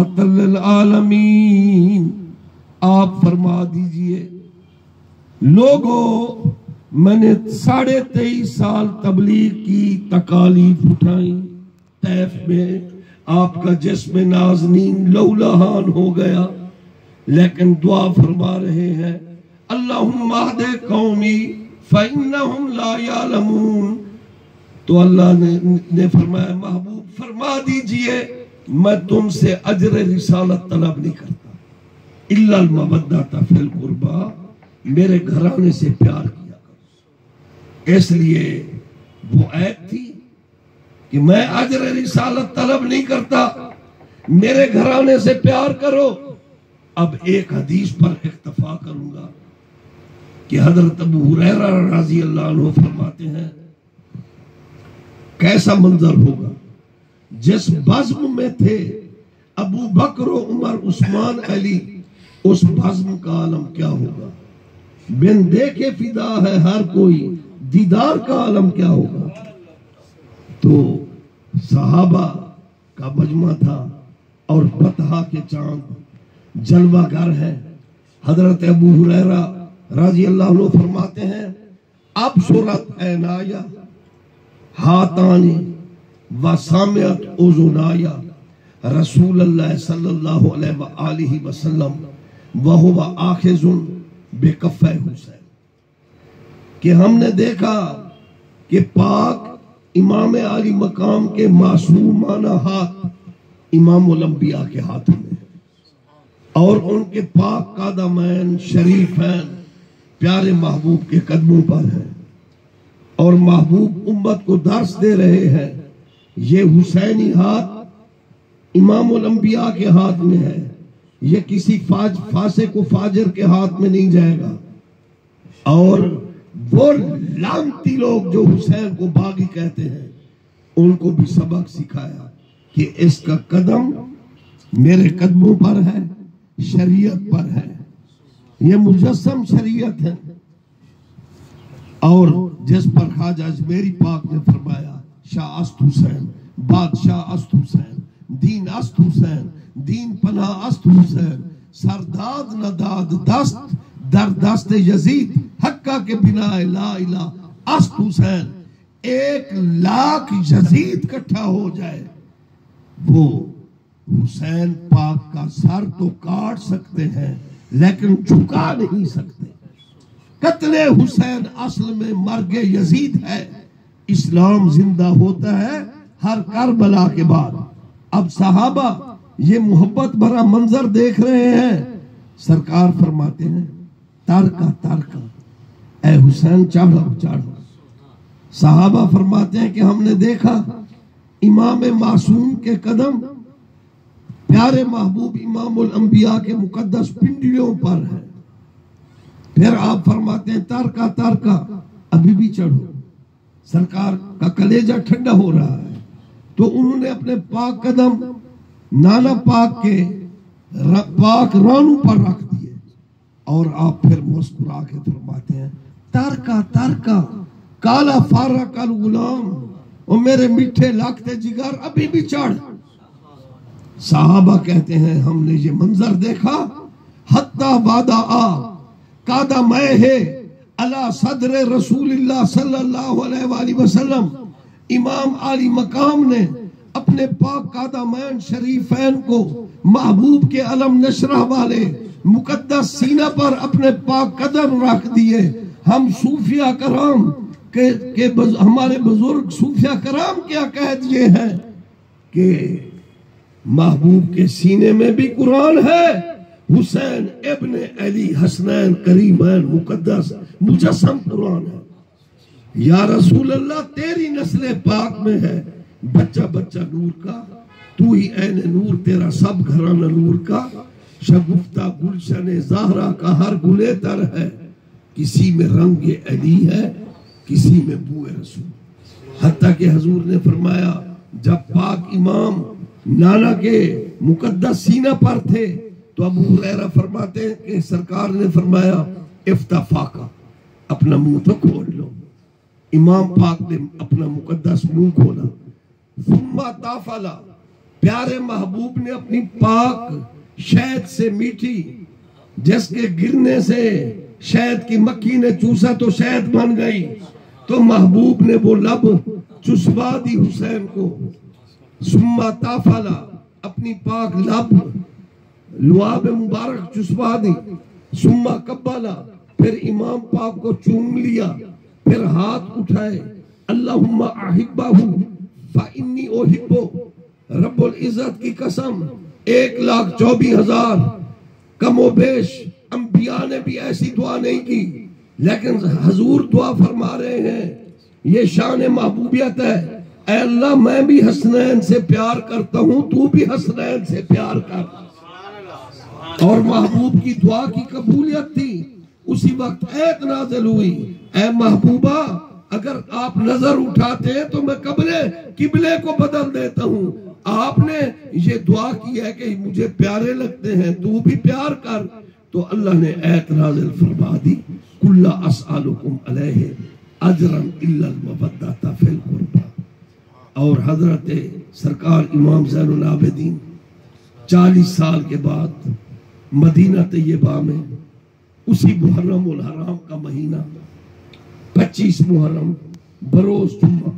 रहमतल लिल आलमीन। आप फरमा दीजिए, लोगों मैंने 23.5 साल तबलीग की तकालीफ उठाई। तैफ में आपका जिस्म नाज़नीन लौलहान हो गया, लेकिन दुआ फरमा रहे हैं, अल्लाहुम्मा हदे कौमी फइन्नहुम ला यालमून। तो अल्लाह ने फरमाया, महबूब फरमा दीजिए, मैं तुमसे अजर रिसालत तलब नहीं करता, इल्लल मवद्दता फिल कुर्बा, मेरे घराने से प्यार किया करो। इसलिए वो ऐप थी कि मैं अजर रिसालत तलब नहीं करता, मेरे घराने से प्यार करो। अब एक हदीस पर इक्तफा करूंगा कि हजरत अबू हुरैरा रज़ी अल्लाह अन्हु फरमाते हैं, कैसा मंजर होगा जिस बज़्म में थे अबू बकर, उमर, उस्मान, अली, उस बज़्म का आलम क्या होगा। बिन देखे फिदा है हर कोई, दीदार का आलम क्या होगा। तो सहाबा का मजमा था और बतहा के चांद जलवागर है। हजरत अबू हुरैरा रज़ी अल्लाह अन्हु फरमाते हैं, अब सूरत ऐनाया हातानी व सामियत उज़ुनाया रसूलुल्लाह सल्लल्लाहु अलैहि वसल्लम व हुवा आखिज़ुन बेकफ़े हुसैन। कि हमने देखा कि पाक इमाम आली मकाम के मासूमाना हाथ इमामुल अंबिया के हाथ में है और उनके पाक कादमैन शरीफैन प्यारे महबूब के कदमों पर है और महबूब उम्मत को दर्स दे रहे हैं। ये हुसैनी हाथ इमामुल अंबिया के हाथ में है, ये किसी फासे को फाजिर के हाथ में नहीं जाएगा। और वो लानती लोग जो हुसैन को बागी कहते हैं, उनको भी सबक सिखाया कि इसका कदम मेरे कदमों पर है, शरीयत पर है, ये मुजस्सम शरीयत है। और जिस पर ख्वाजा अजमेरी पाक ने फरमाया, शाह अस्त हुसैन, बादशाह अस्त हुसैन, दीन अस्त हुसैन, दीन पना अस्त हुसैन, सरदाद नदाद दस्त दर दस्त यजीद, हक्का के बिना ला इला अस्त हुसैन। 1,00,000 यजीद इकट्ठा हो जाए, वो हुसैन पाक का सर तो काट सकते हैं लेकिन झुका नहीं सकते। कत्ले हुसैन असल में मर्गे यजीद है। इस्लाम जिंदा होता है हर करबला के बाद। अब सहाबा ये मोहब्बत भरा मंजर देख रहे हैं। सरकार फरमाते हैं, तारका तारका, ए हुसैन चढ़ो चढ़ो। सहाबा फरमाते हैं कि हमने देखा इमाम मासूम के कदम प्यारे महबूब इमामुल अंबिया के मुकद्दस पिंडियों पर है। फिर आप फरमाते हैं, तारका तारका, अभी भी चढ़ो। सरकार का कलेजा ठंडा हो रहा है तो उन्होंने अपने पाक कदम नाना पाक के पाक रानू पर रख दिए और आप फिर मुस्कुरा के फरमाते हैं, तारका तारका, काला फारा कल गुलाम, और मेरे मीठे लाखते जिगर अभी भी चढ़। साहबा कहते हैं, हमने ये मंजर देखा, हत्ता वादा आ कादा मैं है अला सदर रसूलिल्लाह सल्लल्लाहु अलैहि वसल्लम। इमाम आली मकाम ने अपने पाक कादामैन शरीफैन को महबूब के अलम नशरा वाले मुकद्दस सीना पर अपने पाक कदम रख दिए। हम सूफिया कराम के हमारे बुजुर्ग सूफिया कराम क्या कह दिए हैं कि महबूब के सीने में भी कुरान है। हुसैन इब्ने अली हसनैन करीमैन मुकद्दस मुजस्सम कुरान है। या रसूल अल्लाह, तेरी नस्ल पाक में है बच्चा बच्चा नूर का, तू ही ऐन नूर, तेरा सब घराना नूर का। शगुफ्ता गुलशन ज़हरा का हर गुले तर है, किसी में रंग अली है, किसी में बूए रसूल। हत्ता के हजूर ने फरमाया, जब पाक इमाम नाना के मुकद्दस सीना पर थे तो अबू हुरैरा फरमाते हैं कि सरकार ने फरमाया, इफ्ताफाका, अपना मुंह तो खोल लो। इमाम पाक ने अपना मुकद्दस मुंह खोला। सुम्मा ताफला, प्यारे महबूब ने अपनी पाक शहद से मीठी, जिसके गिरने से शहद की मक्खी ने चूसा तो शहद बन गई, तो महबूब ने वो लब चुसवा दी हुसैन को। सुम्मा ताफला, अपनी पाक लब लुआब मुबारक चुसवा दी। सुम्मा कब्बला, फिर इमाम पाक को चूम लिया, फिर हाथ उठाए, अल्लाहुम्मा अहिब्बाहु फइन्नी उहिब्बु। रब्बुल इज्जत की कसम 1,24,000 कमोबेश अंबिया ने भी ऐसी दुआ नहीं की, लेकिन हजूर दुआ फरमा रहे हैं, ये शान महबूबियत है। ऐ अल्लाह, मैं भी हसनैन से प्यार करता हूं, तू भी हसनैन से प्यार कर। और महबूब की दुआ की कबूलियत थी। उसी वक्त ऐत नाज़िल हुई, ऐ महबूबा, अगर आप नजर उठाते हैं तो मैं किबले को बदल देता हूं। आपने ये दुआ की है कि मुझे प्यारे लगते हैं, तू भी प्यार कर। तो अल्लाह ने ऐत नाज़िल फरमा दी, कुल्ला अस्अलुकुम अलैहि अजरन इल्लल मवद्दता फिल कुर्बा। और हजरत सरकार इमाम ज़ैनुल आबिदीन 40 साल के बाद मदीना तैयबा में उसी मुहर्रम उल हराम का महीना 25 मुहर्रम बरोज जुम्मा